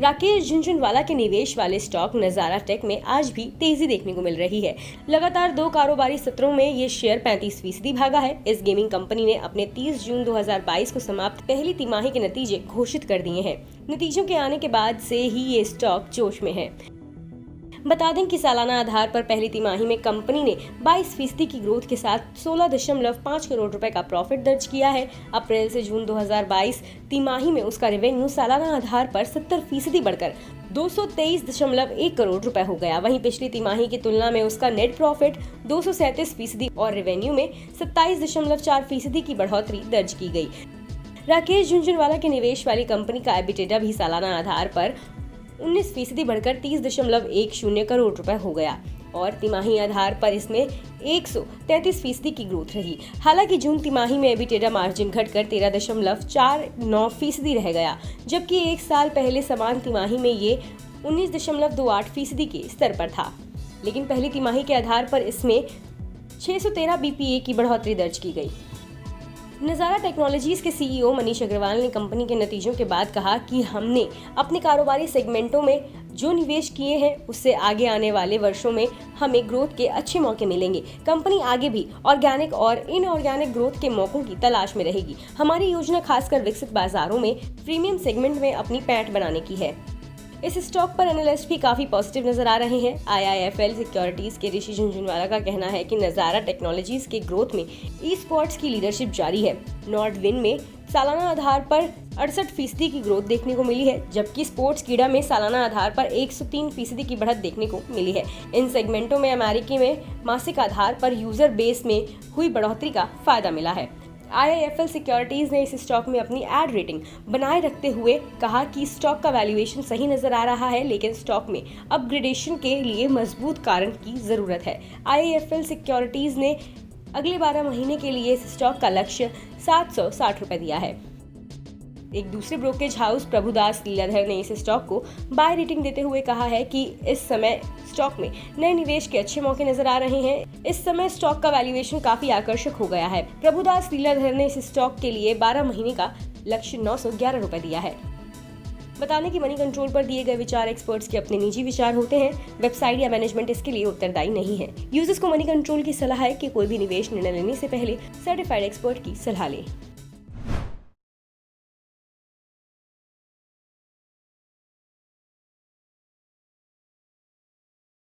राकेश झुनझुनवाला के निवेश वाले स्टॉक नजारा टेक में आज भी तेजी देखने को मिल रही है। लगातार 2 कारोबारी सत्रों में ये शेयर 35% भागा है। इस गेमिंग कंपनी ने अपने 30 जून 2022 को समाप्त पहली तिमाही के नतीजे घोषित कर दिए हैं। नतीजों के आने के बाद से ही ये स्टॉक जोश में है। बता दें कि सालाना आधार पर पहली तिमाही में कंपनी ने 22% की ग्रोथ के साथ 16.5 करोड़ रुपए का प्रॉफिट दर्ज किया है। अप्रैल से जून 2022 तिमाही में उसका रेवेन्यू सालाना आधार पर 70% बढ़कर 223.1 करोड़ रुपए हो गया। वहीं पिछली तिमाही की तुलना में उसका नेट प्रॉफिट 237% और रेवेन्यू में 27.4% की बढ़ोतरी दर्ज की गई। राकेश झुनझुनवाला के निवेश वाली कंपनी का एबिटेडा भी सालाना आधार पर 19% बढ़कर 30.10 करोड़ रुपए हो गया और तिमाही आधार पर इसमें 133% की ग्रोथ रही। हालांकि जून तिमाही में एबिटेडा मार्जिन घटकर 13.49% रह गया, जबकि एक साल पहले समान तिमाही में ये 19.28% के स्तर पर था। लेकिन पहली तिमाही के आधार पर इसमें 613 BPA की बढ़ोतरी दर्ज की गई। नजारा टेक्नोलॉजीज के CEO मनीष अग्रवाल ने कंपनी के नतीजों के बाद कहा कि हमने अपने कारोबारी सेगमेंटों में जो निवेश किए हैं उससे आगे आने वाले वर्षों में हमें ग्रोथ के अच्छे मौके मिलेंगे। कंपनी आगे भी ऑर्गेनिक और इनऑर्गेनिक ग्रोथ के मौकों की तलाश में रहेगी। हमारी योजना खासकर विकसित बाजारों में प्रीमियम सेगमेंट में अपनी पैठ बनाने की है। इस स्टॉक पर एनालिस्ट भी काफी पॉजिटिव नजर आ रहे हैं। IIFL सिक्योरिटीज के ऋषि झुनझुनवाला का कहना है कि नजारा टेक्नोलॉजीज के ग्रोथ में ई स्पोर्ट्स की लीडरशिप जारी है। नॉर्डविन में सालाना आधार पर 68% की ग्रोथ देखने को मिली है, जबकि स्पोर्ट्स कीड़ा में सालाना आधार पर 103% की बढ़त देखने को मिली है। इन सेगमेंटों में अमेरिकी में मासिक आधार पर यूजर बेस में हुई बढ़ोतरी का फायदा मिला है। IIFL सिक्योरिटीज ने इस स्टॉक में अपनी एड रेटिंग बनाए रखते हुए कहा कि स्टॉक का वैल्यूएशन सही नजर आ रहा है, लेकिन स्टॉक में अपग्रेडेशन के लिए मजबूत कारण की जरूरत है। IIFL सिक्योरिटीज ने अगले 12 महीने के लिए इस स्टॉक का लक्ष्य 760 रुपए दिया है। एक दूसरे ब्रोकरेज हाउस प्रभुदास लीलाधर ने इस स्टॉक को बाय रेटिंग देते हुए कहा है कि इस समय स्टॉक में नए निवेश के अच्छे मौके नजर आ रहे हैं। इस समय स्टॉक का वैल्यूएशन काफी आकर्षक हो गया है। प्रभुदास लीलाधर ने इस स्टॉक के लिए 12 महीने का लक्ष्य 911 रुपए दिया है। बताने की मनी कंट्रोल पर दिए गए विचार एक्सपर्ट्स के अपने निजी विचार होते हैं। वेबसाइट या मैनेजमेंट इसके लिए उत्तरदायी नहीं है। यूजर्स को मनी कंट्रोल की सलाह है कि कोई भी निवेश निर्णय लेने से पहले सर्टिफाइड एक्सपर्ट की सलाह लें।